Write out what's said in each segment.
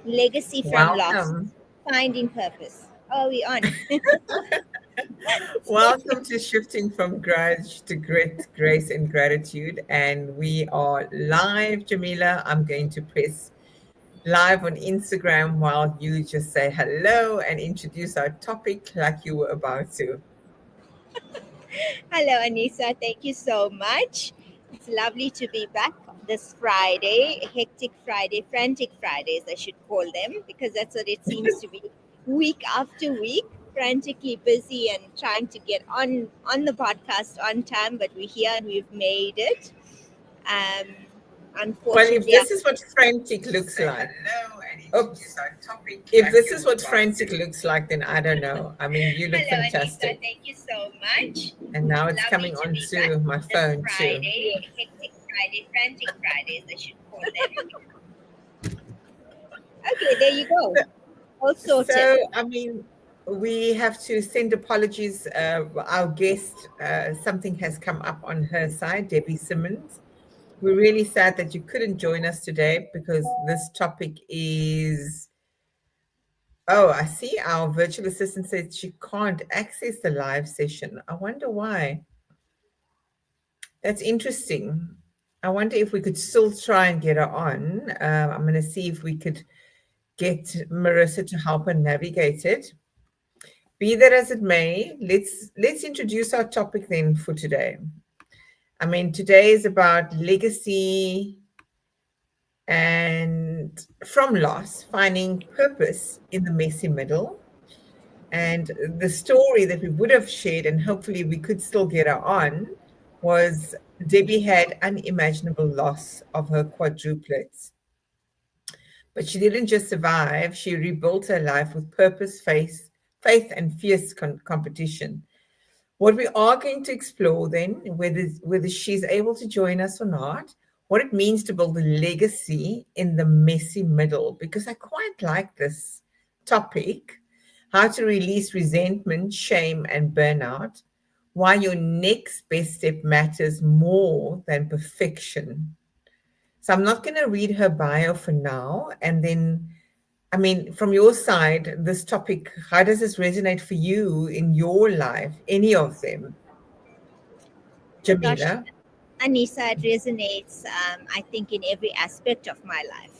Legacy from loss, Welcome. finding purpose. Are we on? Welcome to Shifting from Grudge to Grit, Grace, and Gratitude. And we are live, Jamila. I'm going to press live on Instagram while you just say hello and introduce our topic like you were about to. Hello, Anissa. Thank you so much. It's lovely to be back this Friday, hectic Friday, frantic Fridays, I should call them, because that's what it seems to be week after week, frantically busy and trying to get on the podcast on time, but we're here and we've made it. Um, Well, if unfortunately, this is what frantic looks like, oops, if this is what frantic looks like, then I don't know. I mean, you look hello, Anissa. fantastic. Thank you so much. And now it's Lovely coming to be back onto my this phone too. Friday, hectic Friday, frantic Fridays, I should call them. Okay, there you go. All sorted. So, I mean, we have to send apologies. Our guest, something has come up on her side, Debbie Simmons. We're really sad that you couldn't join us today because this topic is. Oh, I see our virtual assistant said she can't access the live session. I wonder why. That's interesting. I wonder if we could still try and get her on. I'm going to see if we could get Marissa to help her navigate it. Be that as it may, let's introduce our topic then for today. I mean, today is about legacy and from loss, finding purpose in the messy middle. And the story that we would have shared, and hopefully we could still get her on, was Debbie had unimaginable loss of her quadruplets. But she didn't just survive, she rebuilt her life with purpose, faith and fierce competition. What we are going to explore then, whether she's able to join us or not, what it means to build a legacy in the messy middle, because I quite like this topic, how to release resentment, shame, and burnout, why your next best step matters more than perfection. So I'm not going to read her bio for now. And then, I mean, from your side, this topic, how does this resonate for you in your life? Any of them, Oh gosh, Jamila? Anissa, it resonates, I think, in every aspect of my life.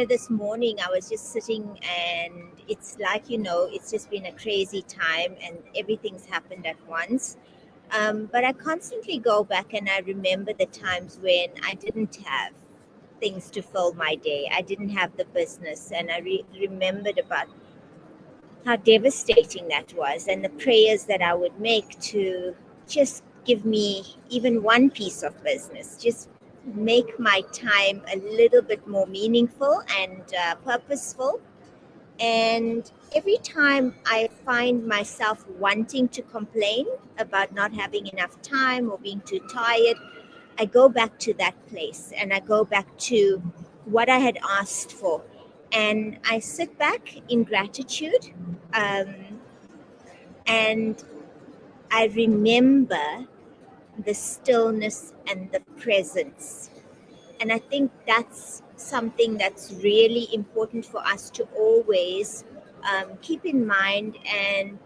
This morning I was just sitting and it's like, it's just been a crazy time and everything's happened at once. But I constantly go back and I remember the times when I didn't have things to fill my day. I didn't have the business, and I remembered about how devastating that was and the prayers that I would make to just give me even one piece of business, just make my time a little bit more meaningful and purposeful. And every time I find myself wanting to complain about not having enough time or being too tired, I go back to that place and I go back to what I had asked for. And I sit back in gratitude, um, and I remember the stillness and the presence. And I think that's something that's really important for us to always keep in mind and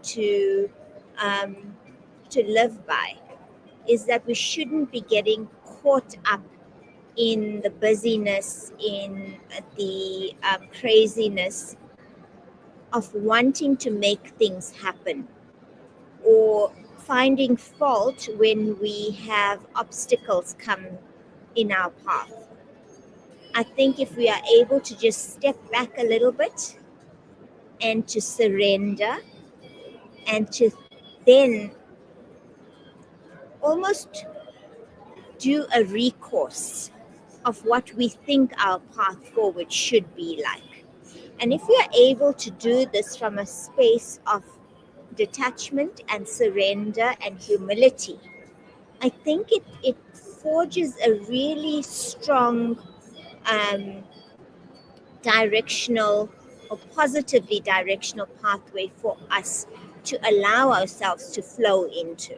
um, to live by, is that we shouldn't be getting caught up in the busyness, in the craziness of wanting to make things happen or finding fault when we have obstacles come in our path. I think if we are able to just step back a little bit and to surrender and to then almost do a recourse of what we think our path forward should be like. And if we are able to do this from a space of detachment and surrender and humility, I think it forges a really strong um, directional or positively directional pathway for us to allow ourselves to flow into.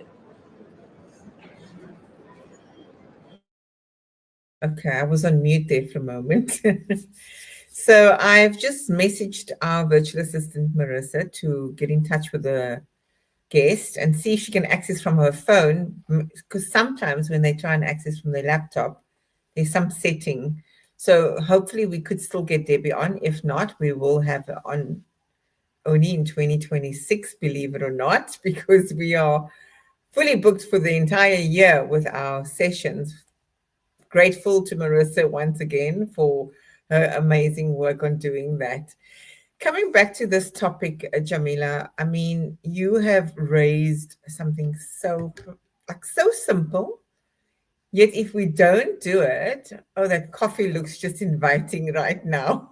Okay, I was on mute there for a moment. So I've just messaged our virtual assistant Marissa to get in touch with the guest and see if she can access from her phone. Because sometimes when they try and access from their laptop, there's some setting. So hopefully we could still get Debbie on. If not, we will have her on only in 2026, believe it or not, because we are fully booked for the entire year with our sessions. Grateful to Marissa once again for her amazing work on doing that. Coming back to this topic, Jamila, I mean, you have raised something so like so simple. Yet if we don't do it, oh, that coffee looks just inviting right now.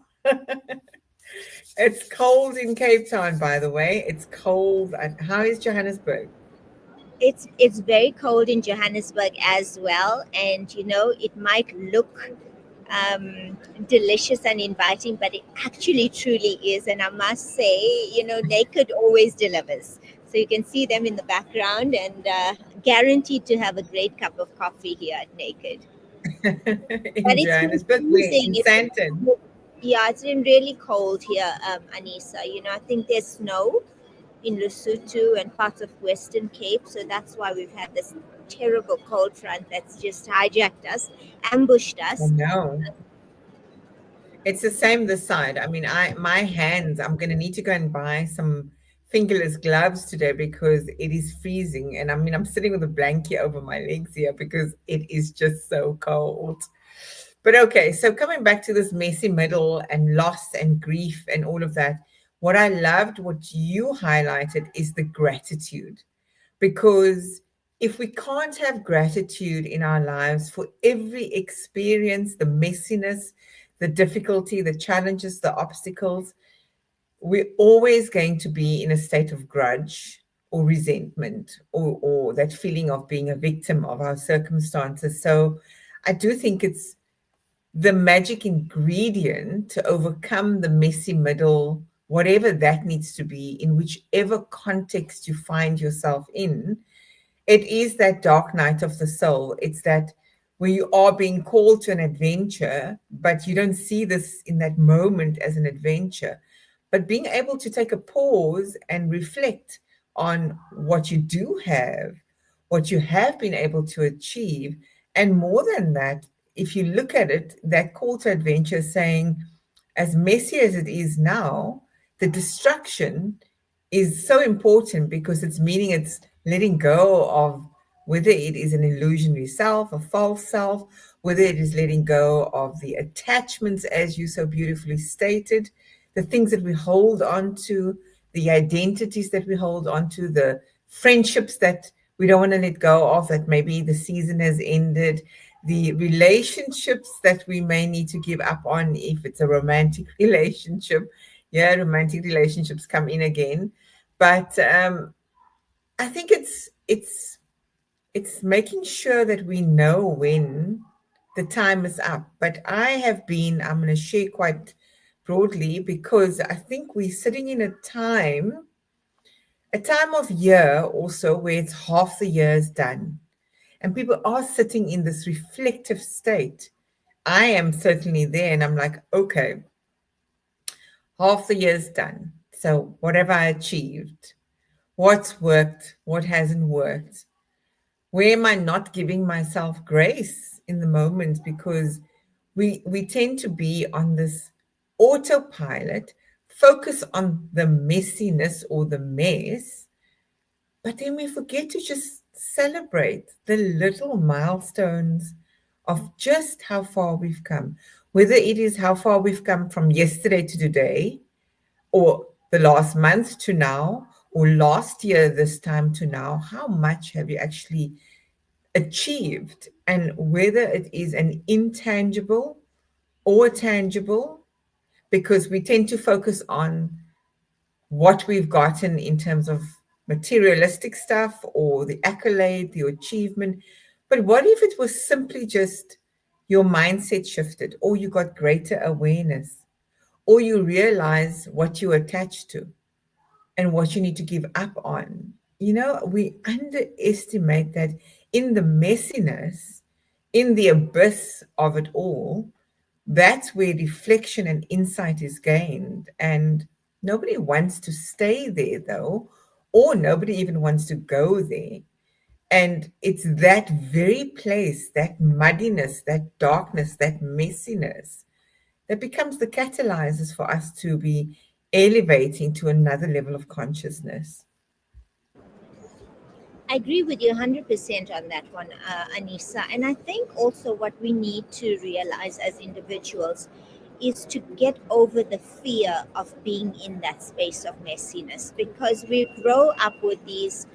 It's cold in Cape Town, by the way. It's cold. And how is Johannesburg? It's very cold in Johannesburg as well, and it might look delicious and inviting, but it actually truly is. And I must say, Naked always delivers. So you can see them in the background, and guaranteed to have a great cup of coffee here at Naked. But In it's Johannesburg, where? refusing. In Sandton. Yeah, it's been really cold here, Anissa. I think there's snow in Lesotho and parts of Western Cape. So that's why we've had this terrible cold front that's just hijacked us, ambushed Oh us. no. It's the same this side. I mean, my hands, I'm gonna need to go and buy some fingerless gloves today because it is freezing. And I mean, I'm sitting with a blanket over my legs here because it is just so cold. But okay, so coming back to this messy middle and loss and grief and all of that, what I loved, what you highlighted, is the gratitude. Because if we can't have gratitude in our lives for every experience, the messiness, the difficulty, the challenges, the obstacles, we're always going to be in a state of grudge or resentment or that feeling of being a victim of our circumstances. So I do think it's the magic ingredient to overcome the messy middle, whatever that needs to be, in whichever context you find yourself in. It is that dark night of the soul. It's that where you are being called to an adventure, but you don't see this in that moment as an adventure. But being able to take a pause and reflect on what you do have, what you have been able to achieve. And more than that, if you look at it, that call to adventure saying, as messy as it is now, the destruction is so important because it's meaning it's letting go of whether it is an illusionary self, a false self, whether it is letting go of the attachments, as you so beautifully stated, the things that we hold on to, the identities that we hold on to, the friendships that we don't want to let go of, that maybe the season has ended, the relationships that we may need to give up on if it's a romantic relationship. Yeah, romantic relationships come in again. But I think it's making sure that we know when the time is up. But I'm going to share quite broadly because I think we're sitting in a time of year also where it's half the year is done. And people are sitting in this reflective state. I am certainly there, and I'm like, okay, half the year's done. So, what have I achieved? What's worked? What hasn't worked? Where am I not giving myself grace in the moment? Because we tend to be on this autopilot, focus on the messiness or the mess, but then we forget to just celebrate the little milestones of just how far we've come, whether it is how far we've come from yesterday to today, or the last month to now, or last year this time to now. How much have you actually achieved? And whether it is an intangible or tangible, because we tend to focus on what we've gotten in terms of materialistic stuff or the accolade, the achievement. But what if it was simply just your mindset shifted, or you got greater awareness, or you realize what you attach to and what you need to give up on? We underestimate that in the messiness, in the abyss of it all, That's where reflection and insight is gained. And nobody wants to stay there, though, or nobody even wants to go there. And it's that very place, that muddiness, that darkness, that messiness, that becomes the catalyzers for us to be elevating to another level of consciousness. I agree with you 100% on that one, Anissa. And I think also what we need to realize as individuals is to get over the fear of being in that space of messiness, because we grow up with these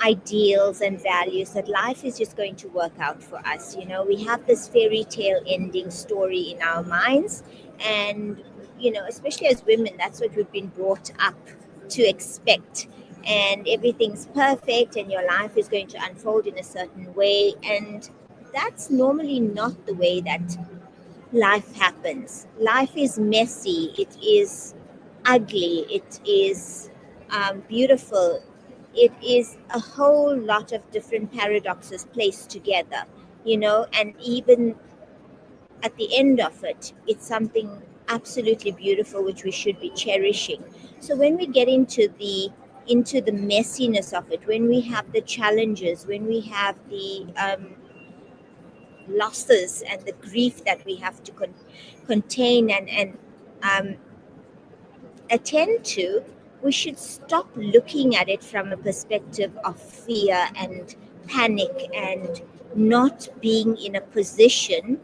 ideals and values that life is just going to work out for us. You know, we have this fairy tale ending story in our minds, and especially as women, that's what we've been brought up to expect. And everything's perfect, and your life is going to unfold in a certain way, and that's normally not the way that life happens. Life is messy, it is ugly, it is beautiful, it is a whole lot of different paradoxes placed together, and even at the end of it, it's something absolutely beautiful which we should be cherishing. So when we get into the messiness of it, when we have the challenges, when we have the losses and the grief that we have to contain and um, attend to, we should stop looking at it from a perspective of fear and panic and not being in a position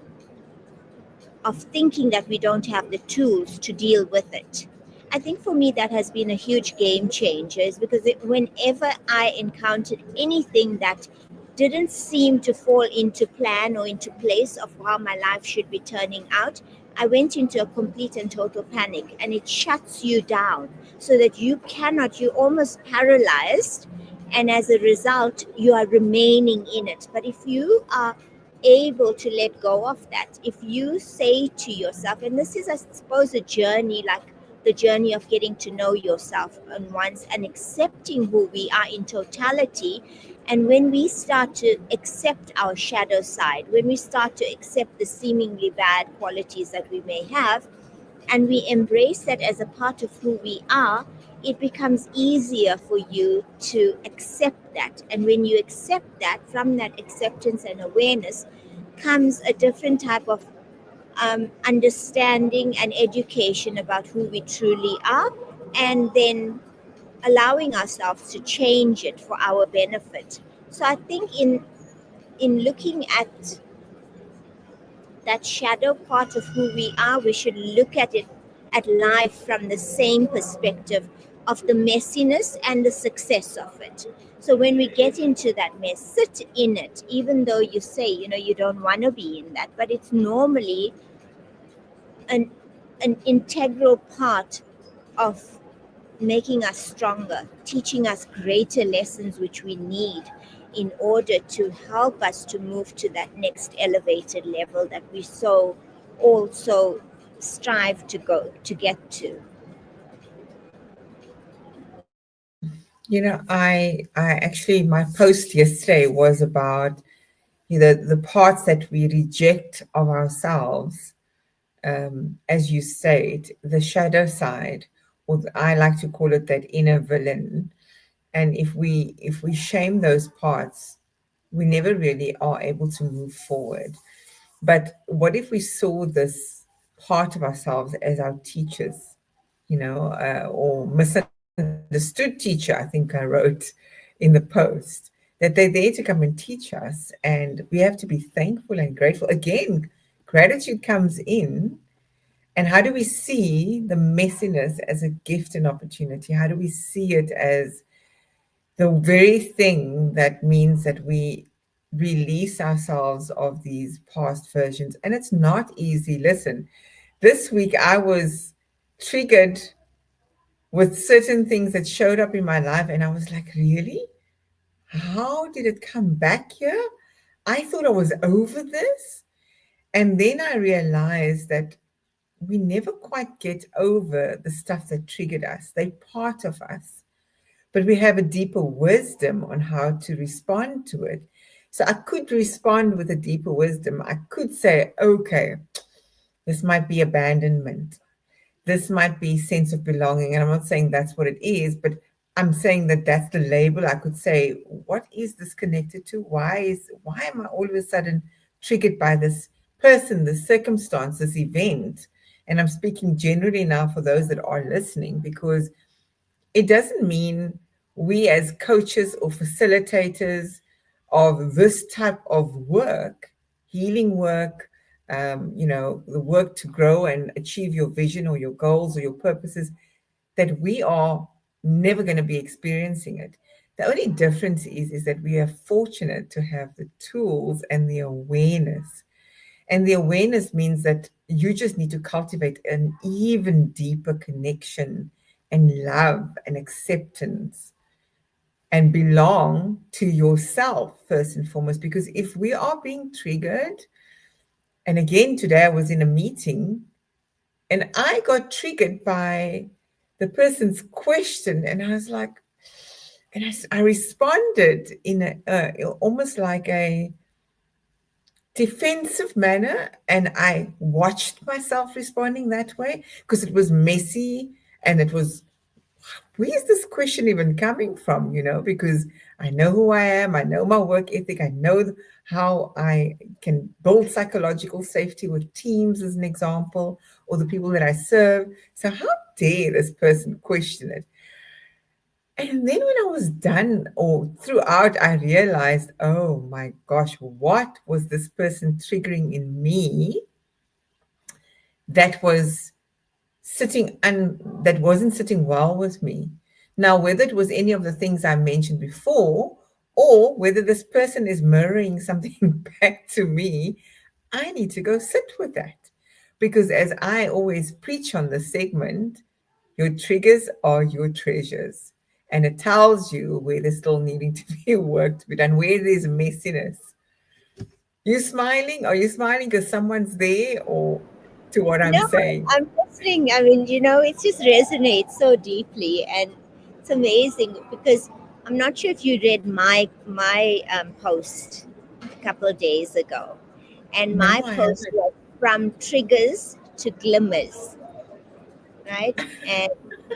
of thinking that we don't have the tools to deal with it. I think for me that has been a huge game changer, is because whenever I encountered anything that didn't seem to fall into plan or into place of how my life should be turning out, I went into a complete and total panic, and it shuts you down so that you're almost paralyzed, and as a result you are remaining in it. But if you are able to let go of that, if you say to yourself, and this is, I suppose, a journey, like the journey of getting to know yourself and once, and accepting who we are in totality. And when we start to accept our shadow side, when we start to accept the seemingly bad qualities that we may have, and we embrace that as a part of who we are, it becomes easier for you to accept that. And when you accept that, from that acceptance and awareness comes a different type of understanding and education about who we truly are, and then allowing ourselves to change it for our benefit. So I think in looking at that shadow part of who we are, we should look at it, at life, from the same perspective of the messiness and the success of it. So when we get into that mess, sit in it, even though you say, you don't want to be in that, but it's normally an an integral part of making us stronger, teaching us greater lessons which we need in order to help us to move to that next elevated level that we so also strive to get to. I actually, my post yesterday was about the parts that we reject of ourselves, as you state, the shadow side, or I like to call it that inner villain. And if we shame those parts, we never really are able to move forward. But what if we saw this part of ourselves as our teachers, or misunderstood teacher, I think I wrote in the post, that they're there to come and teach us. And we have to be thankful and grateful. Again, gratitude comes in. And how do we see the messiness as a gift and opportunity? How do we see it as the very thing that means that we release ourselves of these past versions? And it's not easy. Listen, this week I was triggered with certain things that showed up in my life, and I was like, really? How did it come back here? I thought I was over this. And then I realized that we never quite get over the stuff that triggered us. They're part of us, but we have a deeper wisdom on how to respond to it. So I could respond with a deeper wisdom. I could say, okay, This might be abandonment. This might be sense of belonging. And I'm not saying that's what it is, but I'm saying that that's the label. I could say, what is this connected to? Why am I all of a sudden triggered by this person, this circumstance, this event? And I'm speaking generally now for those that are listening, because it doesn't mean we as coaches or facilitators of this type of work, healing work, the work to grow and achieve your vision or your goals or your purposes, that we are never going to be experiencing it. The only difference is that we are fortunate to have the tools and the awareness. And the awareness means that you just need to cultivate an even deeper connection and love and acceptance and belong to yourself first and foremost. Because if we are being triggered, and again, today I was in a meeting and I got triggered by the person's question, and I was like, I responded in almost like a defensive manner, and I watched myself responding that way because it was messy and it was, where is this question even coming from? Because I know who I am, I know my work ethic, I know how I can build psychological safety with teams, as an example, or the people that I serve. So how dare this person question it? And then when I was done or throughout, I realized, oh my gosh, what was this person triggering in me that was that wasn't sitting well with me? Now, whether it was any of the things I mentioned before, or whether this person is mirroring something back to me, I need to go sit with that. Because as I always preach on this segment, your triggers are your treasures. And it tells you where there's still needing to be work to be done, where there's messiness. You smiling? Are you smiling because someone's there, or to what I'm No, saying? I'm listening. I mean, it just resonates so deeply, and it's amazing because I'm not sure if you read my post a couple of days ago, and No, my I post haven't. was from triggers to glimmers, right? And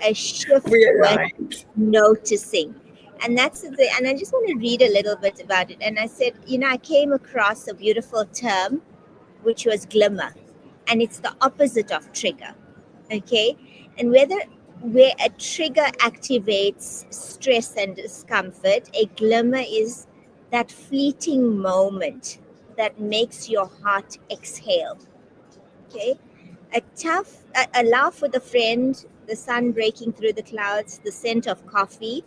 a shift We're towards aligned. noticing. And that's the thing. And I just want to read a little bit about it. And I said, I came across a beautiful term, which was glimmer, and it's the opposite of trigger. Okay, and where a trigger activates stress and discomfort, a glimmer is that fleeting moment that makes your heart exhale. Okay, a laugh with a friend, the sun breaking through the clouds, the scent of coffee,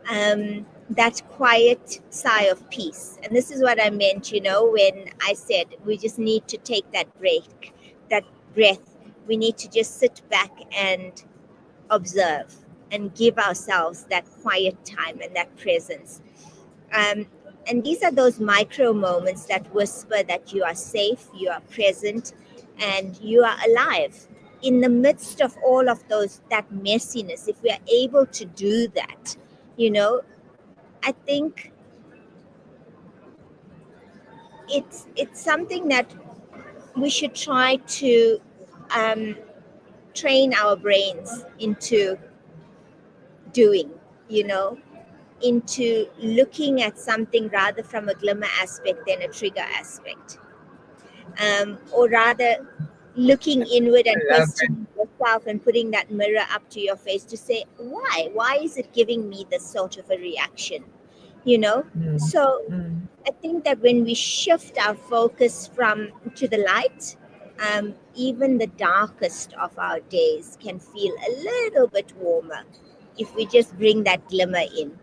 that quiet sigh of peace. And this is what I meant, when I said we just need to take that break, that breath. We need to just sit back and observe and give ourselves that quiet time and that presence. Um, and these are those micro moments that whisper that you are safe, you are present, and you are alive. In the midst of all of that messiness, if we are able to do that, you know, I think it's something that we should try to um, train our brains into doing, you know, into looking at something rather from a glimmer aspect than a trigger aspect, or rather looking inward and I love it. questioning yourself and putting that mirror up to your face to say, why is it giving me this sort of a reaction, you know? Mm, So mm. I think that when we shift our focus from to the light, even the darkest of our days can feel a little bit warmer if we just bring that glimmer in.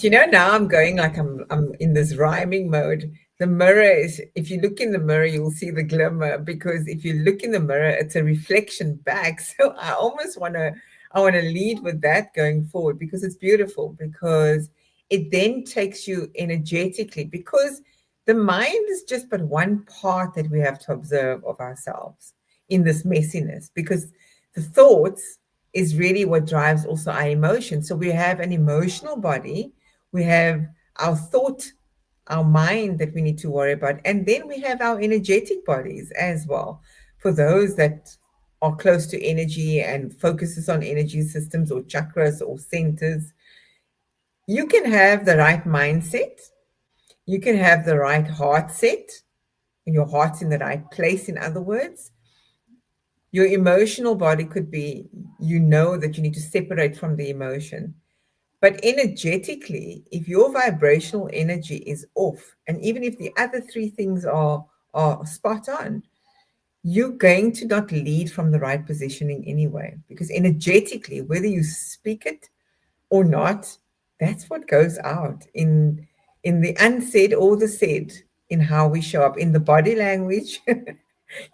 Now I'm going like I'm in this rhyming mode. The mirror is, if you look in the mirror, you'll see the glimmer, because if you look in the mirror, it's a reflection back. So I want to lead with that going forward, because it's beautiful, because it then takes you energetically, because the mind is just but one part that we have to observe of ourselves in this messiness, because the thoughts is really what drives also our emotions. So we have an emotional body, we have our thought, our mind that we need to worry about, and then we have our energetic bodies as well, for those that are close to energy and focuses on energy systems or chakras or centers, you can have the right mindset, you can have the right heart set, your heart's in the right place, in other words. Your emotional body could be, you know that you need to separate from the emotion. But energetically, if your vibrational energy is off, and even if the other three things are spot on, you're going to not lead from the right positioning anyway. Because energetically, whether you speak it or not, that's what goes out in the unsaid or the said, in how we show up in the body language.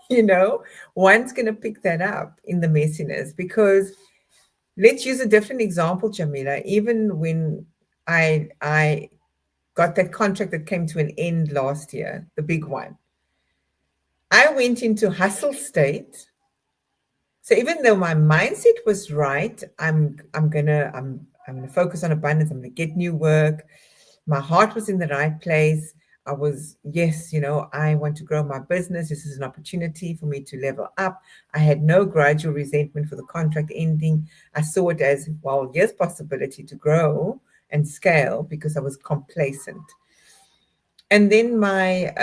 you know One's going to pick that up in the messiness. Because let's use a different example, Jamila. Even when I got that contract that came to an end last year, the big one, I went into hustle state. So even though my mindset was right, I'm gonna focus on abundance. I'm gonna get new work. My heart was in the right place. I was, yes, I want to grow my business. This is an opportunity for me to level up. I had no grudge or resentment for the contract ending. I saw it as, well, yes, possibility to grow and scale, because I was complacent. And then my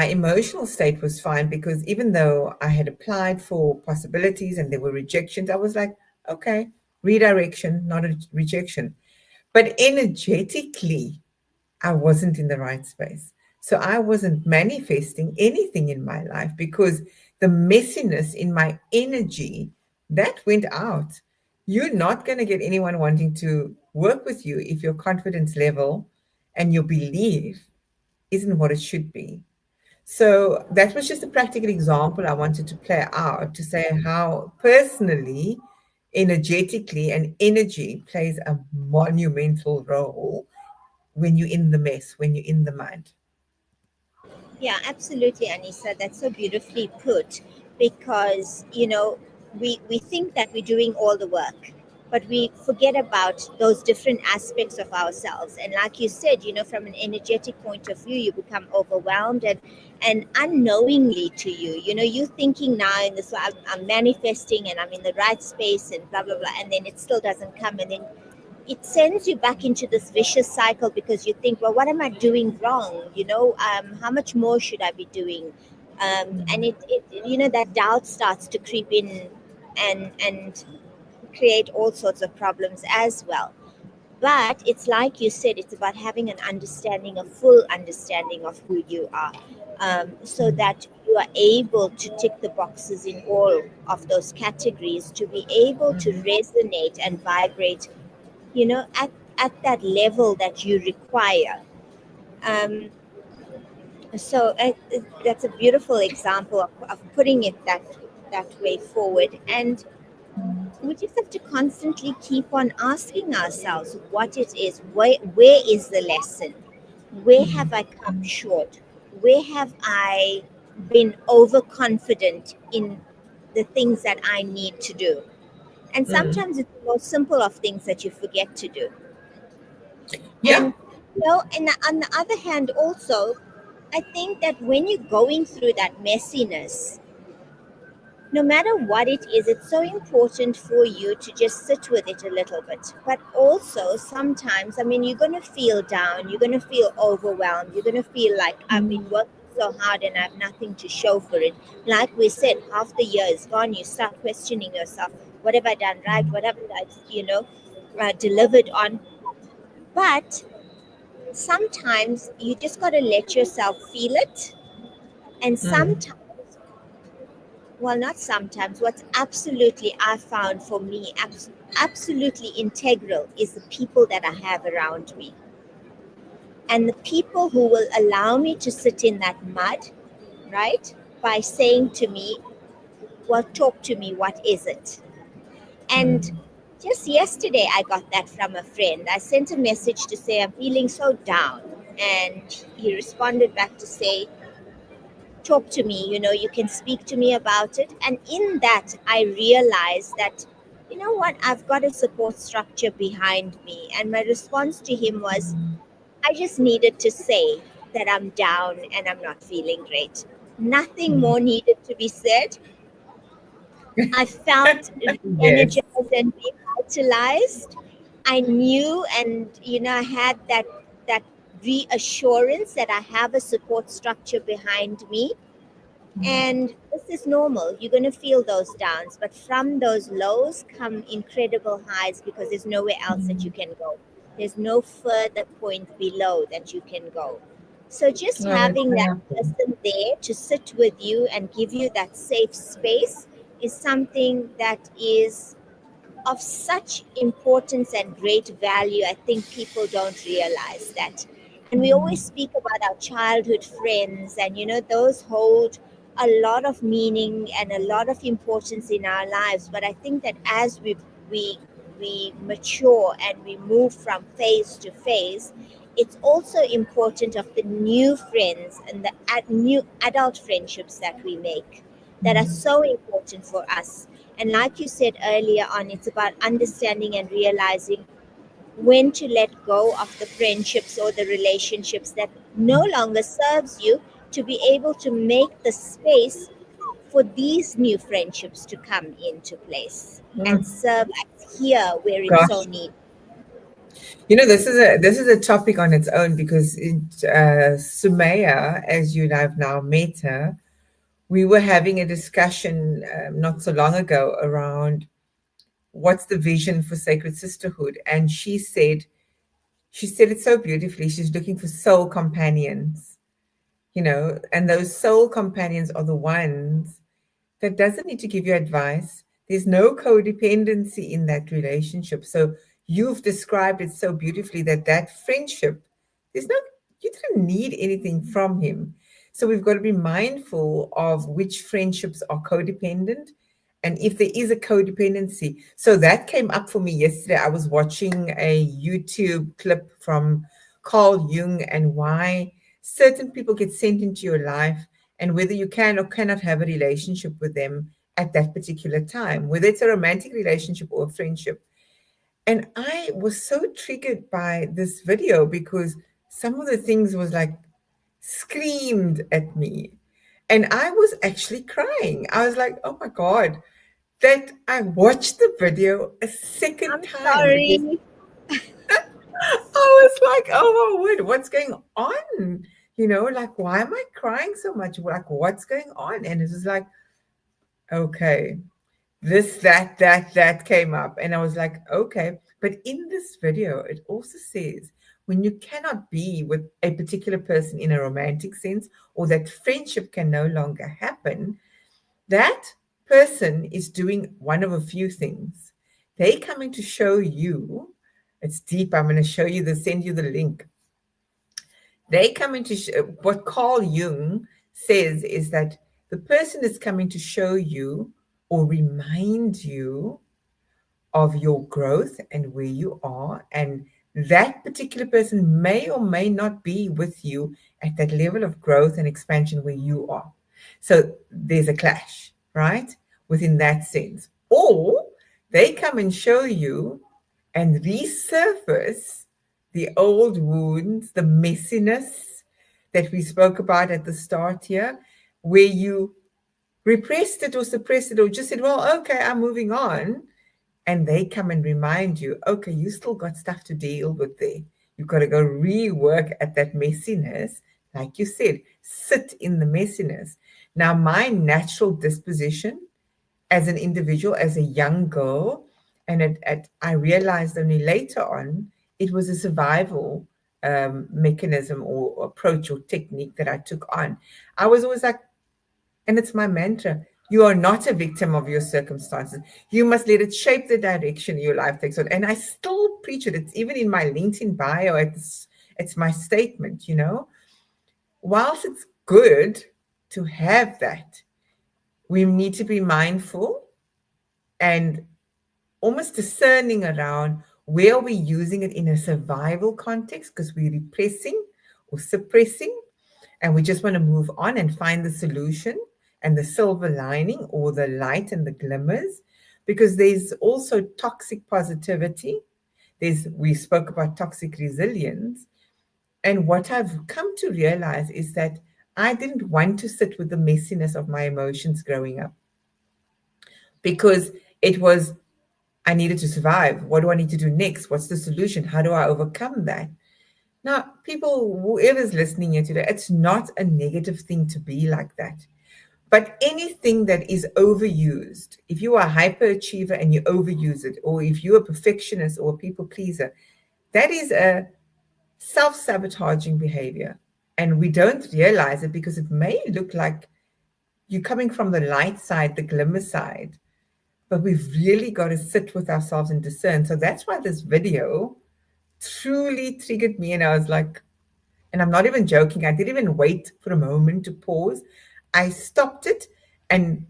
emotional state was fine, because even though I had applied for possibilities and there were rejections, I was like, okay, redirection, not a rejection. But energetically, I wasn't in the right space. So I wasn't manifesting anything in my life, because the messiness in my energy that went out. You're not going to get anyone wanting to work with you if your confidence level and your belief isn't what it should be. So that was just a practical example I wanted to play out to say how personally, energetically, and energy plays a monumental role when you're in the mess, when you're in the mud. Yeah, absolutely, Anissa. That's so beautifully put, because, we think that we're doing all the work, but we forget about those different aspects of ourselves. And like you said, from an energetic point of view, you become overwhelmed, and unknowingly to you, you're thinking now in this, I'm manifesting and I'm in the right space and blah, blah, blah. And then it still doesn't come. And then it sends you back into this vicious cycle, because you think, well, what am I doing wrong? How much more should I be doing? And that doubt starts to creep in, and create all sorts of problems as well. But it's like you said, it's about having an understanding, a full understanding of who you are, so that you are able to tick the boxes in all of those categories, to be able to Mhm. resonate and vibrate, at that level that you require. um, so that's a beautiful example of putting it that way forward. And we just have to constantly keep on asking ourselves what it is. Where is the lesson? Where have I come short? Where have I been overconfident in the things that I need to do? And Mm. sometimes it's the most simple of things that you forget to do. Yeah. And and on the other hand, also, I think that when you're going through that messiness, no matter what it is, it's so important for you to just sit with it a little bit. But also, sometimes, I mean, you're going to feel down, you're going to feel overwhelmed, you're going to feel like I've been working so hard and I have nothing to show for it. Like we said, half the year is gone, you start questioning yourself, what have I done right? What have I, delivered on? But sometimes you just got to let yourself feel it. And Mm. sometimes, well, not sometimes, what's absolutely I found for me absolutely integral is the people that I have around me, and the people who will allow me to sit in that mud, right, by saying to me, well, talk to me, what is it? And Mm. just yesterday I got that from a friend. I sent a message to say I'm feeling so down, and he responded back to say, talk to me, you can speak to me about it. And in that, I realized that, what, I've got a support structure behind me. And my response to him was, I just needed to say that I'm down and I'm not feeling great. Nothing more needed to be said. I felt Yes. re-energized and revitalized. I knew, and I had that reassurance that I have a support structure behind me, and this is normal. You're going to feel those downs, but from those lows come incredible highs because there's nowhere else that you can go. There's no further point below that you can go. So just Oh, that's having that wonderful. person there to sit with you and give you that safe space is something that is of such importance and great value. I think people don't realize that. And we always speak about our childhood friends, and those hold a lot of meaning and a lot of importance in our lives. But I think that as we we mature and we move from phase to phase, it's also important of the new friends and the new adult friendships that we make that are so important for us. And like you said earlier on, it's about understanding and realizing when to let go of the friendships or the relationships that no longer serves you, to be able to make the space for these new friendships to come into place and Mm, serve us here where it's so gosh. needed. This is a topic on its own because Sumaya, as you and I have now met her, we were having a discussion not so long ago around what's the vision for sacred sisterhood, and she said it so beautifully. She's looking for soul companions, and those soul companions are the ones that doesn't need to give you advice. There's no codependency in that relationship. So you've described it so beautifully that friendship, there's no, you didn't need anything from him. So we've got to be mindful of which friendships are codependent and if there is a codependency. So that came up for me yesterday. I was watching a YouTube clip from Carl Jung and why certain people get sent into your life and whether you can or cannot have a relationship with them at that particular time, whether it's a romantic relationship or a friendship. And I was so triggered by this video because some of the things was like screamed at me. And I was actually crying. I was like, oh my God, that I watched the video a second I'm time because sorry. I was like, oh my word, what's going on? Like, why am I crying so much? Like, what's going on? And it was like, okay, this, that came up. And I was like, okay. But in this video, it also says when you cannot be with a particular person in a romantic sense, or that friendship can no longer happen, that person is doing one of a few things. They coming to show you, it's deep. I'm going to show you the, send you the link. They come into what Carl Jung says is that the person is coming to show you or remind you of your growth and where you are. And that particular person may or may not be with you at that level of growth and expansion where you are. So there's a clash, right? Within that sense. Or they come and show you and resurface the old wounds, the messiness that we spoke about at the start here, where you repressed it or suppressed it or just said, well, okay, I'm moving on, and they come and remind you, okay, you still got stuff to deal with there. You've got to go rework at that messiness. Like you said, sit in the messiness. Now, my natural disposition as an individual, as a young girl, and I realized only later on, it was a survival mechanism or approach or technique that I took on. I was always like, and it's my mantra. You are not a victim of your circumstances. You must let it shape the direction your life takes on. And I still preach it. It's even in my LinkedIn bio. It's my statement. Whilst it's good to have that, we need to be mindful and almost discerning around where are we using it in a survival context because we're repressing or suppressing and we just want to move on and find the solution and the silver lining or the light and the glimmers, because there's also toxic positivity. We spoke about toxic resilience, and what I've come to realize is that I didn't want to sit with the messiness of my emotions growing up because it was, I needed to survive. What do I need to do next? What's the solution? How do I overcome that? Now, people, whoever's listening here today, it's not a negative thing to be like that. But anything that is overused, if you are a hyperachiever and you overuse it, or if you're a perfectionist or a people pleaser, that is a self sabotaging behavior. And we don't realize it because it may look like you're coming from the light side, the glimmer side, but we've really got to sit with ourselves and discern. So that's why this video truly triggered me. And I was like, and I'm not even joking, I didn't even wait for a moment to pause. I stopped it and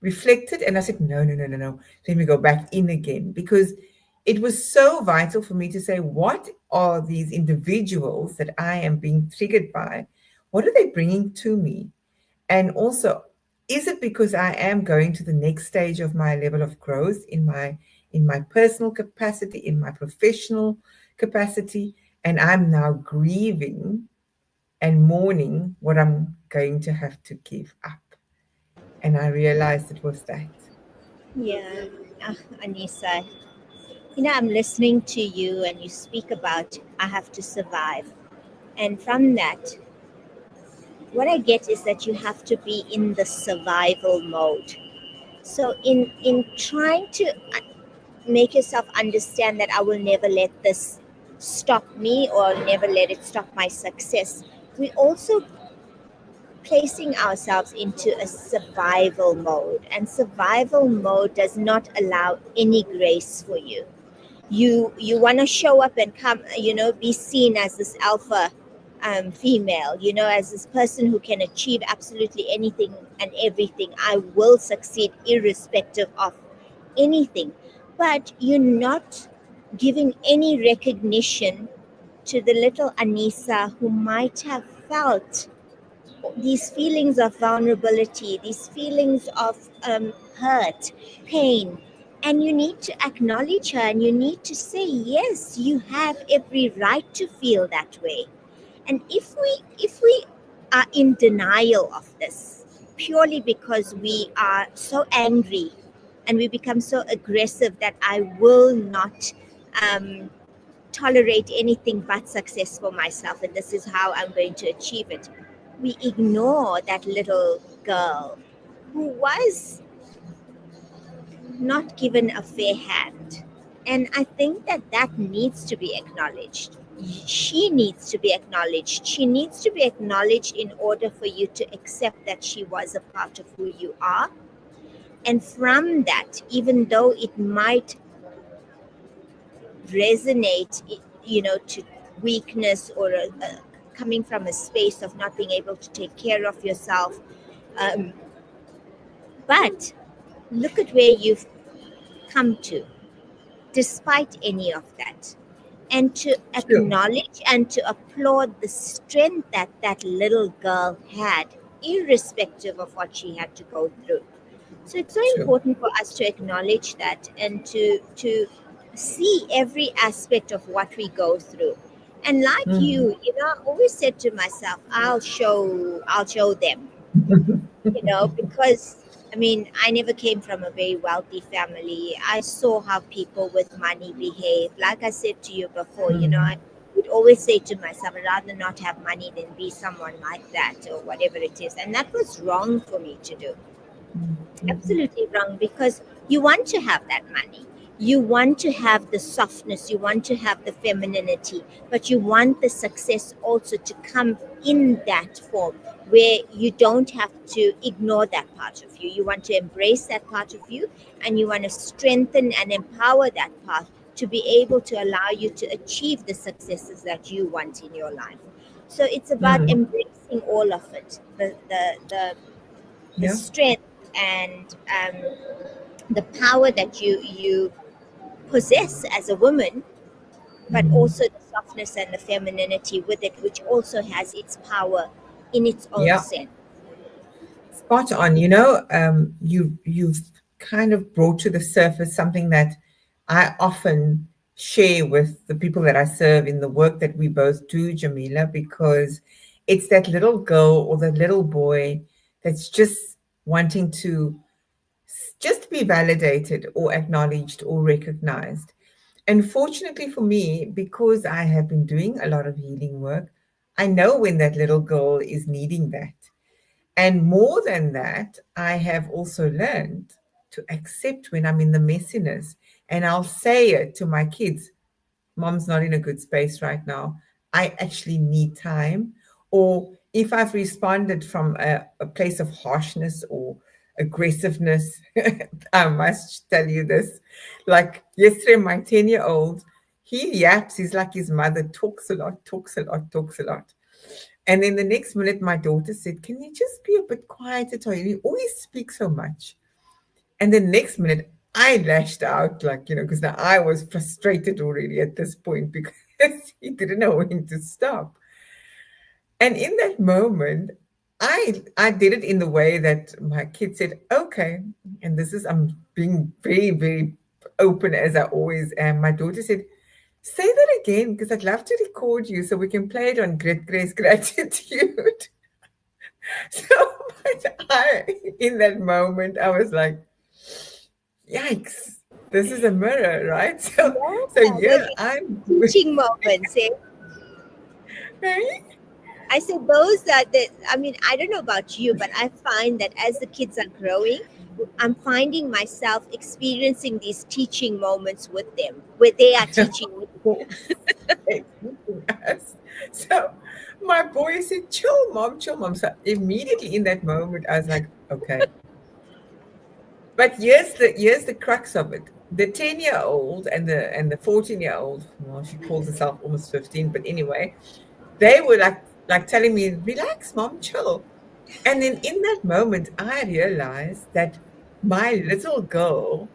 reflected and I said, no, no, no, no, no. Let me go back in again because it was so vital for me to say, what are these individuals that I am being triggered by? What are they bringing to me? And also, is it because I am going to the next stage of my level of growth in my personal capacity, in my professional capacity, and I'm now grieving and mourning what I'm going to have to give up? And I realized it was that. Yeah, Anissa, I'm listening to you and you speak about I have to survive. And from that, what I get is that you have to be in the survival mode. So in trying to make yourself understand that I will never let this stop me or never let it stop my success, we also placing ourselves into a survival mode, and survival mode does not allow any grace for you. You want to show up and come, be seen as this alpha female, as this person who can achieve absolutely anything and everything. I will succeed irrespective of anything. But you're not giving any recognition to the little Anissa who might have felt these feelings of vulnerability, these feelings of hurt, pain, and you need to acknowledge her and you need to say, yes, you have every right to feel that way. And if we are in denial of this purely because we are so angry and we become so aggressive that I will not um, tolerate anything but success for myself and this is how I'm going to achieve it, we ignore that little girl who was not given a fair hand. And I think that that needs to be acknowledged. She needs to be acknowledged. She needs to be acknowledged in order for you to accept that she was a part of who you are. And from that, even though it might resonate, to weakness or coming from a space of not being able to take care of yourself, um, but look at where you've come to despite any of that, and to True, acknowledge and to applaud the strength that that little girl had, irrespective of what she had to go through. So it's so true. important for us to acknowledge that and to see every aspect of what we go through. And like Mm. I always said to myself, I'll show them, because I mean, I never came from a very wealthy family. I saw how people with money behave. Like I said to you before, Mm. I would always say to myself, I'd rather not have money than be someone like that or whatever it is. And that was wrong for me to do. Mm. Mm. Absolutely wrong, because you want to have that money. You want to have the softness, you want to have the femininity, but you want the success also to come in that form where you don't have to ignore that part of you. You want to embrace that part of you, and you want to strengthen and empower that part to be able to allow you to achieve the successes that you want in your life. So it's about Mm. embracing all of it, the Yeah. strength and the power that you possess as a woman, but Mm. also the softness and the femininity with it, which also has its power in its own Yeah. sense. Spot on. You've kind of brought to the surface something that I often share with the people that I serve in the work that we both do, Jamila, because it's that little girl or that little boy that's just wanting to just to be validated or acknowledged or recognized. And fortunately for me, because I have been doing a lot of healing work, I know when that little girl is needing that. And more than that, I have also learned to accept when I'm in the messiness. And I'll say it to my kids: Mom's not in a good space right now. I actually need time. Or if I've responded from a place of harshness or aggressiveness, I must tell you this. Like yesterday, my 10-year-old, he yaps. He's like his mother, talks a lot, talks a lot, talks a lot. And then the next minute, my daughter said, "Can you just be a bit quieter, Toy? You always speak so much." And the next minute, I lashed out, like, because now I was frustrated already at this point because he didn't know when to stop. And in that moment, I did it in the way that my kid said, "Okay." And this is, I'm being very, very open as I always am. My daughter said, "Say that again, because I'd love to record you so we can play it on Grace Gratitude." So in that moment, I was like, yikes, this is a mirror, right? So Yeah, those yeah, I'm teaching moments. Eh? right. I said those that the. I mean, I don't know about you, but I find that as the kids are growing, I'm finding myself experiencing these teaching moments with them, where they are teaching me. Yes. So my boy said, "Chill, mom, chill, mom." So immediately in that moment, I was like, okay. But here's the crux of it. The 10-year-old and the 14-year-old, well, she calls herself almost 15, but anyway, they were like telling me, "Relax, mom, chill." And then in that moment, I realized that my little girl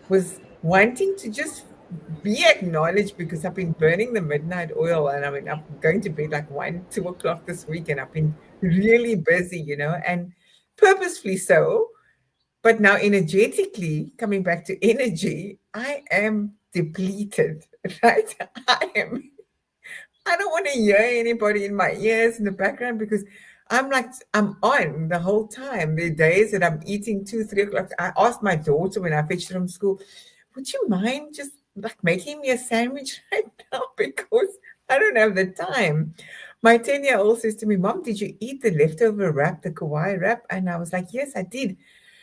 was wanting to just be acknowledged because I've been burning the midnight oil, and I mean, I'm going to bed like 1, 2 o'clock this week, and I've been really busy, and purposefully so. But now, energetically, coming back to energy, I am depleted, right? I don't want to hear anybody in my ears in the background because I'm like, I'm on the whole time. The days that I'm eating 2, 3 o'clock. I asked my daughter when I fetched her from school, "Would you mind just like making me a sandwich right now?" Because I don't have the time. My 10-year-old says to me, "Mom, did you eat the leftover wrap, the kawaii wrap?" And I was like, "Yes, I did."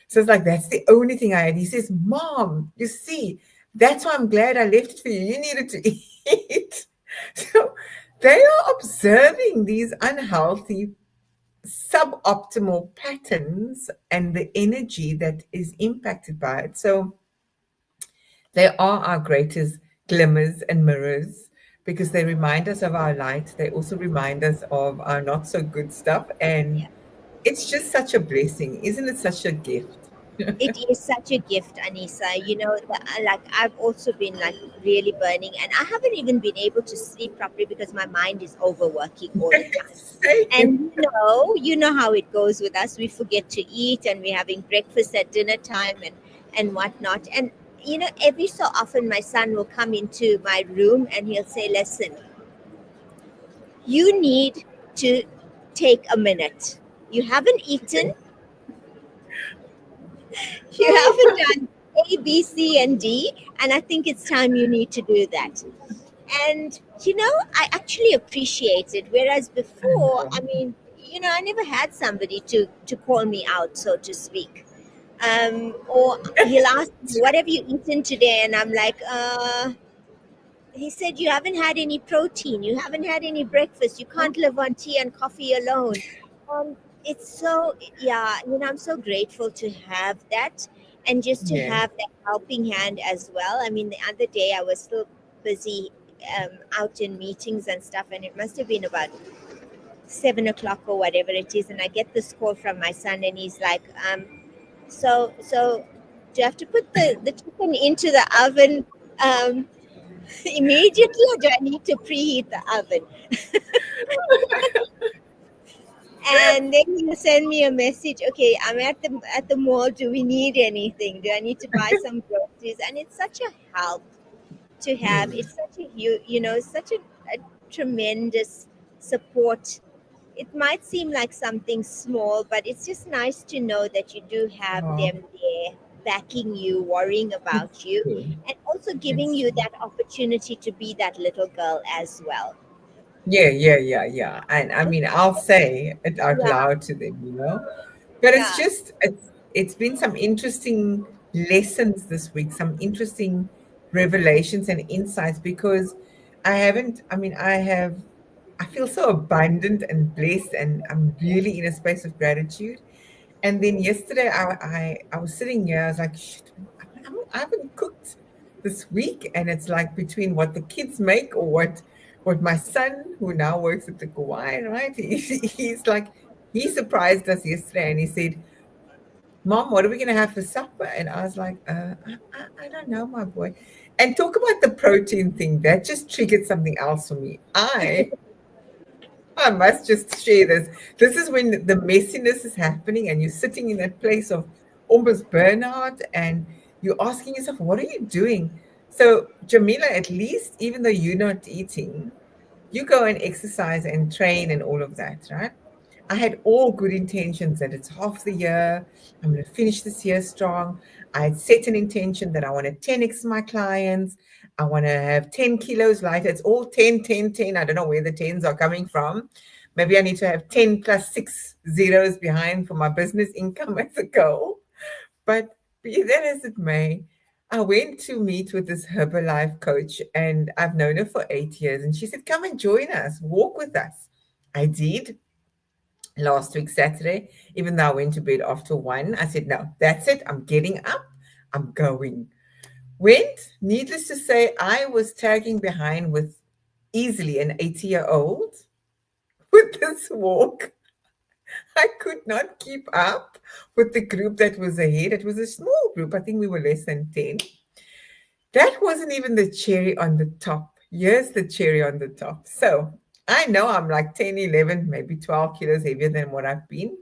So it's like, "That's the only thing I had." He says, "Mom, you see, that's why I'm glad I left it for you. You needed to eat." So they are observing these unhealthy, suboptimal patterns and the energy that is impacted by it. So they are our greatest glimmers and mirrors because they remind us of our light. They also remind us of our not so good stuff. And it's just such a blessing. Isn't it such a gift? It is such a gift, Anissa. Like I've also been like really burning, and I haven't even been able to sleep properly because my mind is overworking all the time. Same. And you know how it goes with us. We forget to eat, and we're having breakfast at dinner time, and whatnot. And every so often, my son will come into my room and he'll say, "Listen, you need to take a minute. You haven't eaten. You haven't done A, B, C, and D, and I think it's time you need to do that." And I actually appreciate it. Whereas I before, know. I mean, I never had somebody to call me out, so to speak. Or he'll ask me, "What have you eaten today?" And I'm like, he said, "You haven't had any protein. You haven't had any breakfast. You can't live on tea and coffee alone." Um, it's so, yeah, I'm so grateful to have that, and just to Yeah. have that helping hand as well. I mean, the other day I was still busy out in meetings and stuff, and it must have been about 7 o'clock or whatever it is. And I get this call from my son, and he's like, so do you have to put the chicken into the oven um, immediately, or do I need to preheat the oven?" And then he'll send me a message. "Okay, I'm at the mall. Do we need anything? Do I need to buy some groceries?" And it's such a help to have. Mm. It's such a such a tremendous support. It might seem like something small, but it's just nice to know that you do have Oh, them there. backing you, worrying It's about you, true. and also giving It's you true. that opportunity to be that little girl as well. Yeah, yeah, yeah, yeah. And I And mean, I'll say it out yeah, loud to them, you know. But it's yeah, just it's been some interesting lessons this week, some interesting revelations and insights because I haven't, I mean, I feel so abundant and blessed and I'm really in a space of gratitude. And then yesterday I was sitting here, I was like, shit, I haven't cooked this week. And it's like between what the kids make or what my son, who now works at the Kauai, right? He's like, he surprised us yesterday and he said, Mom, what are we going to have for supper? And I was like, I don't know, my boy. And talk about the protein thing. That just triggered something else for me. I must just share this. This is when the messiness is happening and you're sitting in that place of almost burnout and you're asking yourself, what are you doing? So, Jamila, at least, even though you're not eating, you go and exercise and train and all of that, right? I had all good intentions that it's half the year. I'm going to finish this year strong. I had set an intention that I want to 10x my clients. I want to have 10 kilos lighter. It's all 10, 10, 10. I don't know where the tens are coming from. Maybe I need to have 10 plus six zeros behind for my business income as a goal. But be that as it may, I went to meet with this Herbalife coach, and I've known her for 8 years. And she said, come and join us, walk with us. I did last week, Saturday, even though I went to bed after 1. I said, no, that's it. I'm getting up. I'm going. Went, needless to say, I was tagging behind with easily an 80-year-old with this walk. I could not keep up with the group that was ahead. It was a small group. I think we were less than 10. That wasn't even the cherry on the top. Here's the cherry on the top. So I know I'm like 10, 11, maybe 12 kilos heavier than what I've been.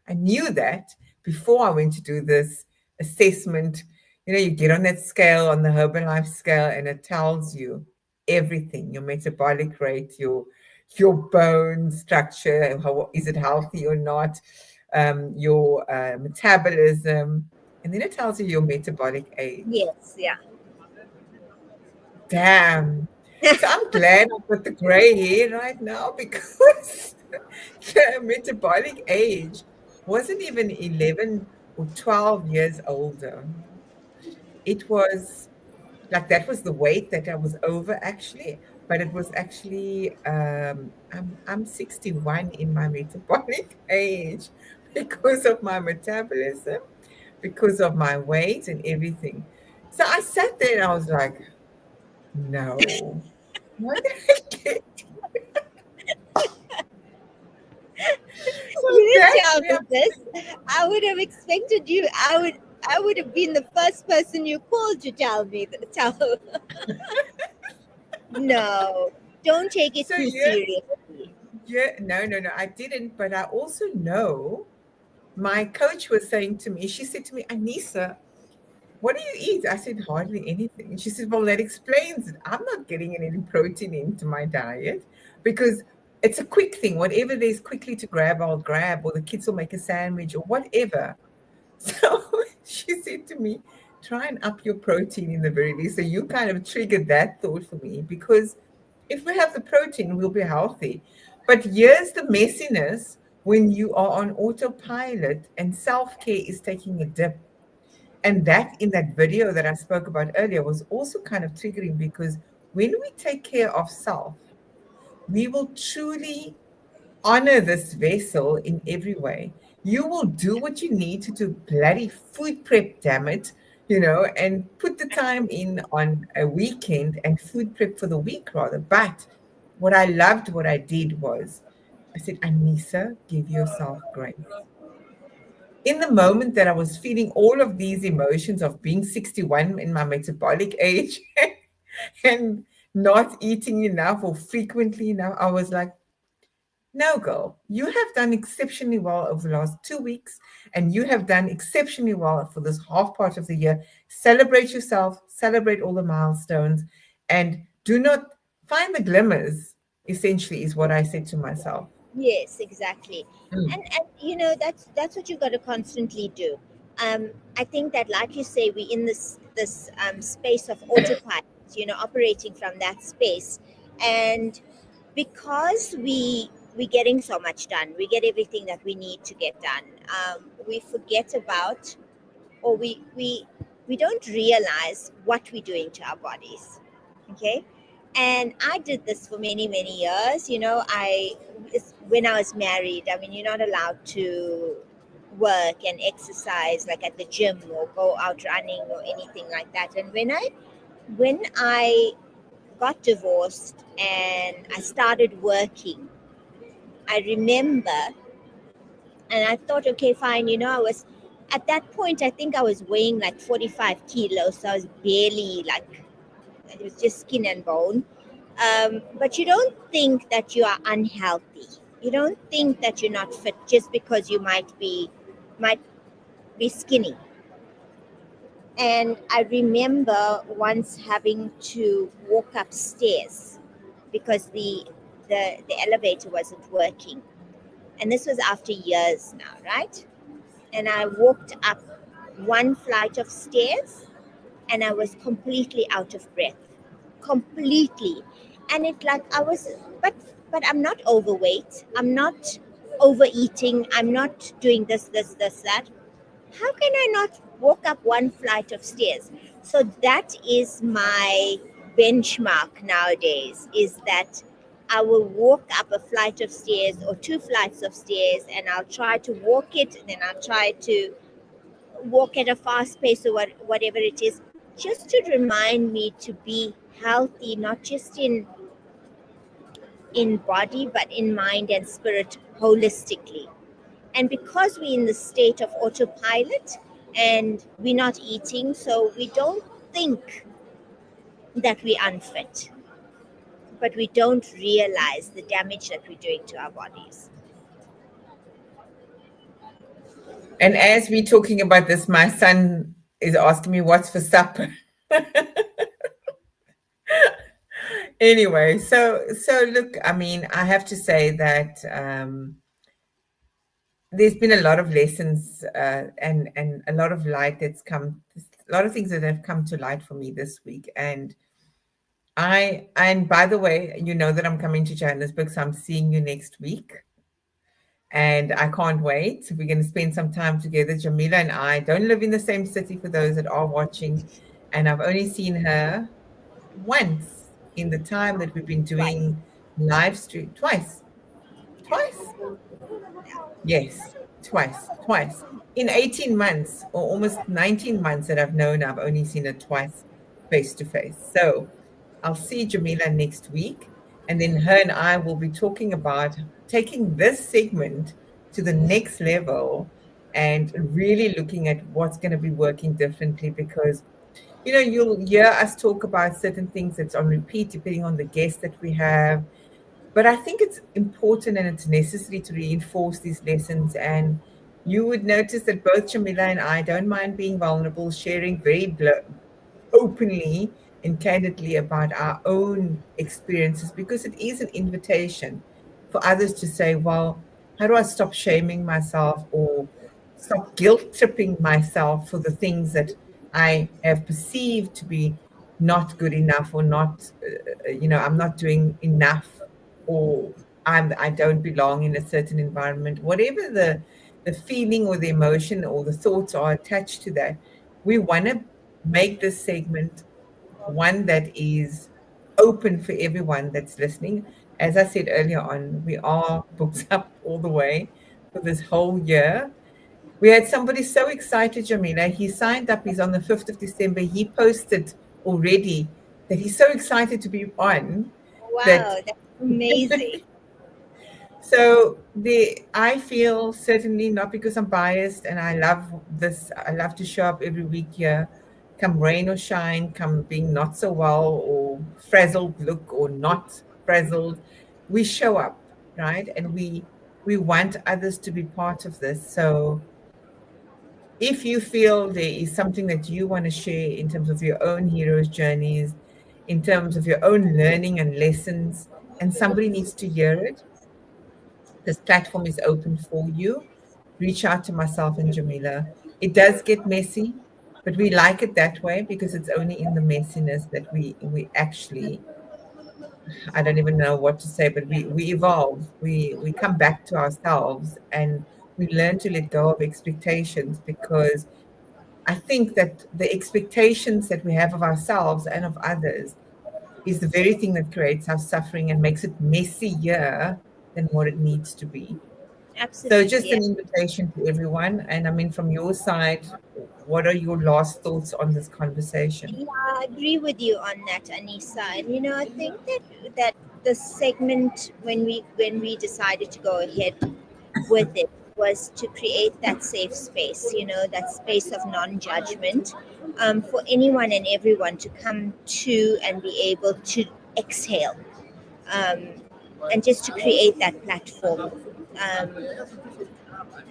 I knew that before I went to do this assessment. You know, you get on that scale, on the Herbalife scale, and it tells you everything, your metabolic rate, your bone structure, how is it healthy or not, your metabolism, and then it tells you your metabolic age. yes, yeah. Damn. So I'm glad I've got the gray hair right now because the metabolic age wasn't even 11 or 12 years older. It was like that was the weight that I was over actually, but it was actually I'm 61 in my metabolic age because of my metabolism, because of my weight and everything. So I sat there and I was like, no. What did I get? So You didn't that's tell where me I'm this. sitting. I would have expected you. I would have been the first person you called to tell me. Tell. No, don't take it So too yeah, seriously. yeah, no, no, no, I didn't. But I also know my coach was saying to me, she said to me, Anissa, what do you eat? I said, hardly anything. She said, well, that explains it. I'm not getting any protein into my diet because it's a quick thing. Whatever there's quickly to grab, I'll grab, or the kids will make a sandwich or whatever. So she said to me, try and up your protein in the very least. So you kind of triggered that thought for me because if we have the protein, we'll be healthy. But here's the messiness when you are on autopilot and self care is taking a dip. And that in that video that I spoke about earlier was also kind of triggering because when we take care of self, we will truly honor this vessel in every way. You will do what you need to do bloody food prep, damn it, and put the time in on a weekend and food prep for the week rather. But what I loved, what I did was I said, Anissa, give yourself grace. In the moment that I was feeling all of these emotions of being 61 in my metabolic age and not eating enough or frequently enough, I was like, no, girl, you have done exceptionally well over the last 2 weeks, and you have done exceptionally well for this half part of the year. Celebrate yourself, celebrate all the milestones, and do not find the glimmers, essentially, is what I said to myself. Yes, exactly. Mm. And that's what you got to constantly do. I think that, like you say, we in this space of autopilot, operating from that space, and because we're getting so much done, we get everything that we need to get done. We forget about, or we don't realize what we're doing to our bodies. Okay, and I did this for many years. When I was married, I mean, you're not allowed to work and exercise like at the gym or go out running or anything like that. And when I got divorced and I started working, I remember, and I thought, okay, fine, I was at that point, I think I was weighing like 45 kilos, so I was barely like, it was just skin and bone. But you don't think that you are unhealthy. You don't think that you're not fit just because you might be skinny. And I remember once having to walk upstairs because the elevator wasn't working. And this was after years now, right? And I walked up one flight of stairs and I was completely out of breath. Completely. And it like I was but I'm not overweight. I'm not overeating. I'm not doing this, that. How can I not walk up one flight of stairs? So that is my benchmark nowadays, is that I will walk up a flight of stairs or two flights of stairs and I'll try to walk it, and then I'll try to walk at a fast pace or whatever it is, just to remind me to be healthy, not just in body, but in mind and spirit holistically. And because we're in the state of autopilot and we're not eating, so we don't think that we're unfit, but we don't realize the damage that we're doing to our bodies. And as we're talking about this, my son is asking me what's for supper. Anyway, so look, I mean, I have to say that there's been a lot of lessons and a lot of light that's come, a lot of things that have come to light for me this week. And by the way, you know that I'm coming to Johannesburg, so I'm seeing you next week. And I can't wait. We're going to spend some time together. Jamila and I don't live in the same city, for those that are watching. And I've only seen her once in the time that we've been Twice. doing live stream. Twice. Twice? Yes, twice. In 18 months or almost 19 months that I've known, I've only seen her twice face to face. So I'll see Jamila next week. And then her and I will be talking about taking this segment to the next level and really looking at what's going to be working differently, because you'll hear us talk about certain things that's on repeat depending on the guests that we have. But I think it's important and it's necessary to reinforce these lessons. And you would notice that both Jamila and I don't mind being vulnerable, sharing very openly and candidly about our own experiences, because it is an invitation for others to say, well, how do I stop shaming myself or stop guilt tripping myself for the things that I have perceived to be not good enough, or not, I'm not doing enough, or I don't belong in a certain environment, whatever the feeling or the emotion or the thoughts are attached to that. We want to make this segment one that is open for everyone that's listening. As I said earlier on, we are booked up all the way for this whole year. We had somebody so excited, Jamila. He signed up. He's on the 5th of December. He posted already that he's so excited to be on that. Wow, that's amazing. I feel, certainly not because I'm biased and I love this. I love to show up every week here, come rain or shine, come being not so well or frazzled look or not frazzled. We show up, right? And we want others to be part of this. So if you feel there is something that you want to share in terms of your own hero's journeys, in terms of your own learning and lessons, and somebody needs to hear it, this platform is open for you. Reach out to myself and Jamila. It does get messy, but we like it that way because it's only in the messiness that we actually, I don't even know what to say, but we evolve. We come back to ourselves and we learn to let go of expectations, because I think that the expectations that we have of ourselves and of others is the very thing that creates our suffering and makes it messier than what it needs to be. So, just Absolutely. an invitation to everyone. And I mean, from your side, what are your last thoughts on this conversation? Yeah, I agree with you on that, Anissa. And I think that the segment, when we decided to go ahead with it, was to create that safe space. That space of non-judgment, for anyone and everyone to come to and be able to exhale, um, and just to create that platform,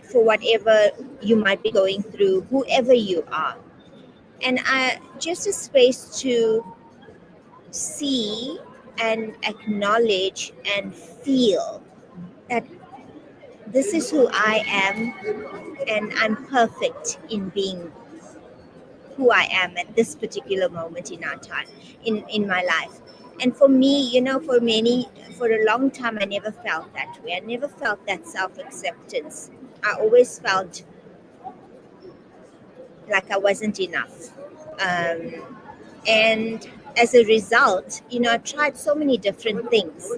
for whatever you might be going through, whoever you are, and just a space to see and acknowledge and feel that this is who I am, and I'm perfect in being who I am at this particular moment in our time, in my life. And for me, for a long time, I never felt that way. I never felt that self acceptance. I always felt like I wasn't enough. And as a result, I tried so many different things,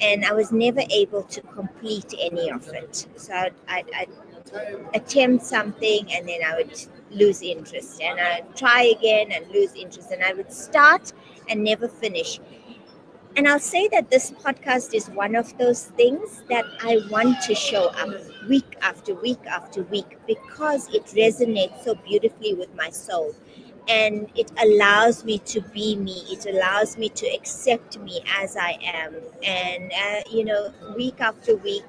and I was never able to complete any of it. So I'd attempt something, and then I would lose interest, and I'd try again and lose interest, and I would start and never finish. And I'll say that this podcast is one of those things that I want to show up week after week after week, because it resonates so beautifully with my soul. And it allows me to be me. It allows me to accept me as I am. And, week after week,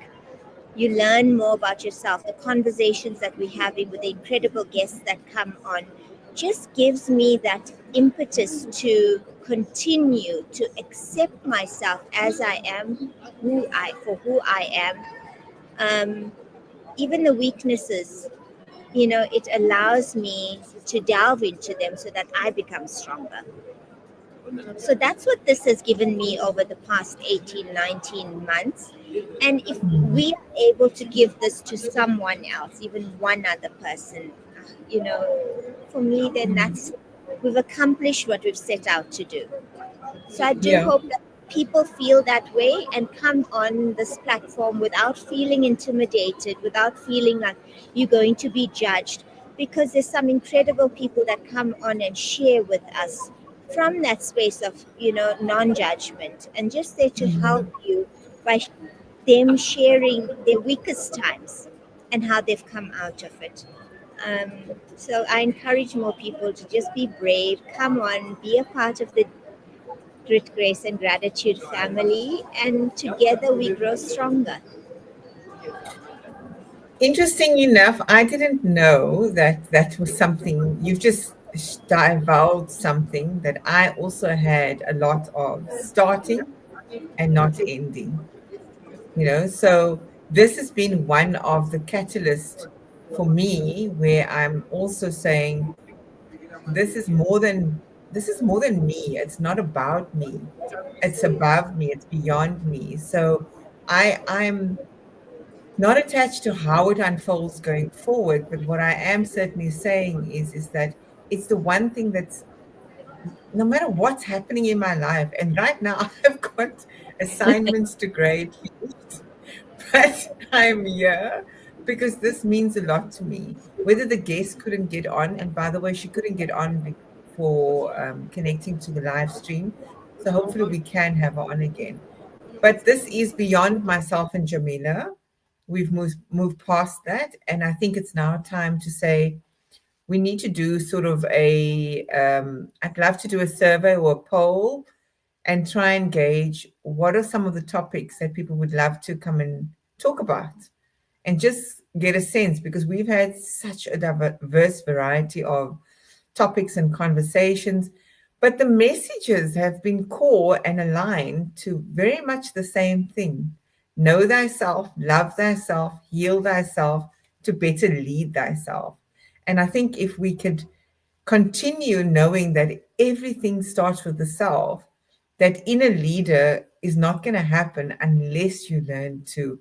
you learn more about yourself. The conversations that we're having with the incredible guests that come on just gives me that impetus to continue to accept myself as I am, who I am. Even the weaknesses, it allows me to delve into them so that I become stronger. So that's what this has given me over the past 18, 19 months. And if Hmm. we are able to give this to someone else, even one other person, you know, for me, then Hmm. we've accomplished what we've set out to do. So I do Yeah. hope that people feel that way and come on this platform without feeling intimidated, without feeling like you're going to be judged, because there's some incredible people that come on and share with us from that space of, non-judgment, and just there to help Hmm. you by them sharing their weakest times and how they've come out of it. Um, so I encourage more people to just be brave, come on, be a part of the Grit, Grace, and Gratitude family, and together we grow stronger. Interesting enough, I didn't know that that was something you've just divulged, something that I also had a lot of starting and not ending. So this has been one of the catalysts for me, where I'm also saying this is more than me. It's not about me. It's above me. It's beyond me. So I'm not attached to how it unfolds going forward, but what I am certainly saying is that it's the one thing that's, no matter what's happening in my life, and right now I've got assignments to grade, but I'm here because this means a lot to me. Whether the guest couldn't get on, and by the way, she couldn't get on for connecting to the live stream, so hopefully we can have her on again. But this is beyond myself and Jamila. We've moved past that, and I think it's now time to say we need to do sort of a. I'd love to do a survey or a poll and try and gauge what are some of the topics that people would love to come and talk about, and just get a sense, because we've had such a diverse variety of topics and conversations, but the messages have been core and aligned to very much the same thing: know thyself, love thyself, heal thyself, to better lead thyself. And I think if we could continue knowing that everything starts with the self, that inner leader is not going to happen unless you learn to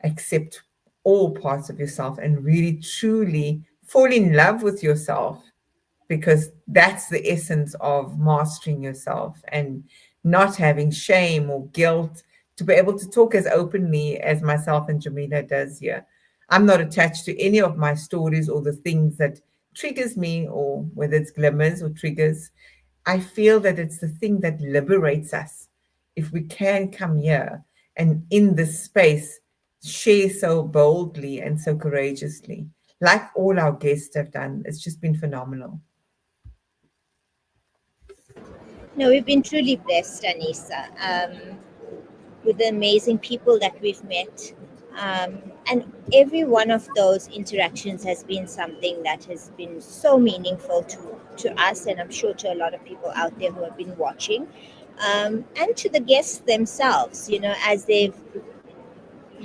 accept all parts of yourself and really truly fall in love with yourself, because that's the essence of mastering yourself and not having shame or guilt, to be able to talk as openly as myself and Jamila does here. I'm not attached to any of my stories or the things that triggers me, or whether it's glimmers or triggers. I feel that it's the thing that liberates us. If we can come here and in this space share so boldly and so courageously, like all our guests have done, it's just been phenomenal. No, we've been truly blessed, Anissa, with the amazing people that we've met. And every one of those interactions has been something that has been so meaningful to us, and I'm sure to a lot of people out there who have been watching, and to the guests themselves, as they've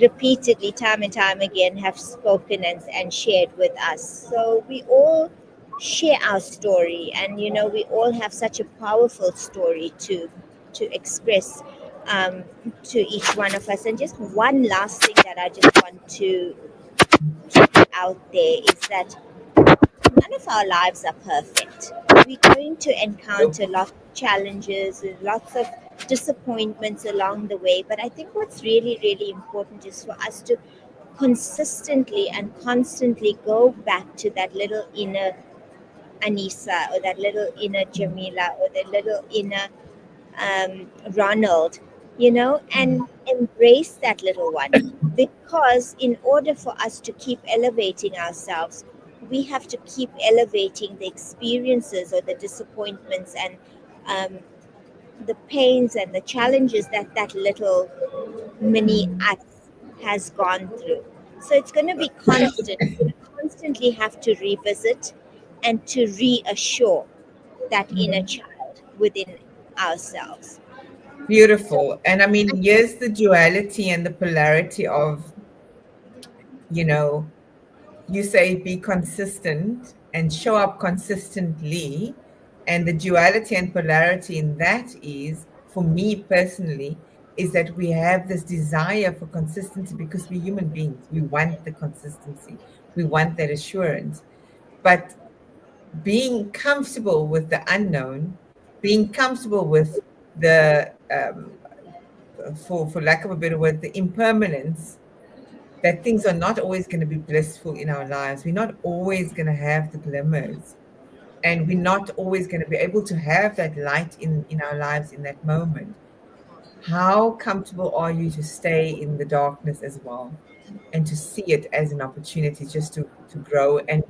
repeatedly, time and time again, have spoken and shared with us. So we all share our story, and we all have such a powerful story to express, to each one of us. And just one last thing that I just want to put out there is that none of our lives are perfect. We're going to Nope. encounter lots of challenges and lots of disappointments along the way. But I think what's really, really important is for us to consistently and constantly go back to that little inner Anissa, or that little inner Jamila, or that little inner Ronald, and embrace that little one. Because in order for us to keep elevating ourselves, we have to keep elevating the experiences or the disappointments and um, the pains and the challenges that that little mini us has gone through. So it's going to be constant. We're going to constantly have to revisit and to reassure that inner child within ourselves. So, Beautiful. And I mean, here's the duality and the polarity of, you know, you say be consistent and show up consistently. And the duality and polarity in that is, for me personally, is that we have this desire for consistency because we're human beings. We want the consistency, we want that assurance. But being comfortable with the unknown, being comfortable with the, for lack of a better word, the impermanence, that things are not always going to be blissful in our lives. We're not always going to have the glimmers, and we're not always going to be able to have that light in our lives in that moment. How comfortable are you to stay in the darkness as well, and to see it as an opportunity just to grow? And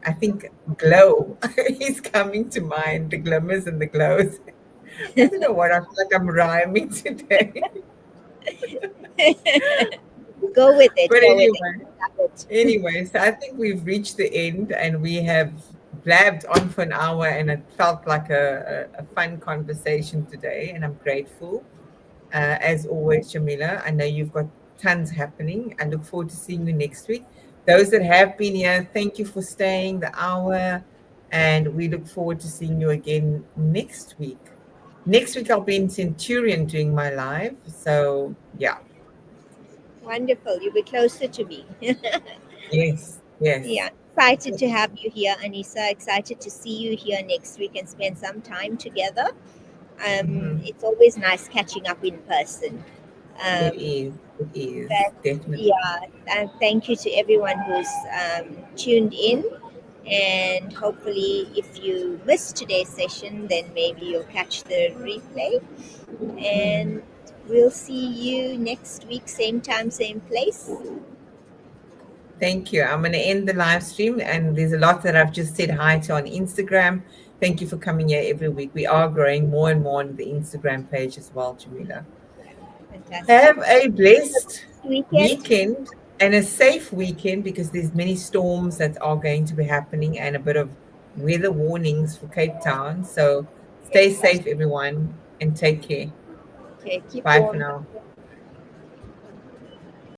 I think glow is coming to mind, the glimmers and the glows. I don't know what, I feel like I'm rhyming today. go with it. But Go with it. anyway, Love it. anyways, I think we've reached the end and we have blabbed on for an hour, and it felt like a fun conversation today. And I'm grateful. As always, Jamila, I know you've got tons happening. I look forward to seeing you next week. Those that have been here, thank you for staying the hour. And we look forward to seeing you again next week. Next week, I'll be in Centurion doing my live. So, yeah, Wonderful. You'll be closer to me. yes, yes. Yeah. Excited to have you here, Anissa. Excited to see you here next week and spend some time together. Mhm. It's always nice catching up in person. It Um, is. It is but definitely. yeah, and thank you to everyone who's tuned in. And hopefully, if you missed today's session, then maybe you'll catch the replay. And we'll see you next week, same time, same place. Thank you. I'm going to end the live stream, and there's a lot that I've just said hi to on Instagram. Thank you for coming here every week. We are growing more and more on the Instagram page as well, Jamila. Fantastic. Have a blessed Weekend. weekend and a safe weekend, because there's many storms that are going to be happening and a bit of weather warnings for Cape Town. So stay safe, everyone, and take care. Okay, keep Bye for warm. now.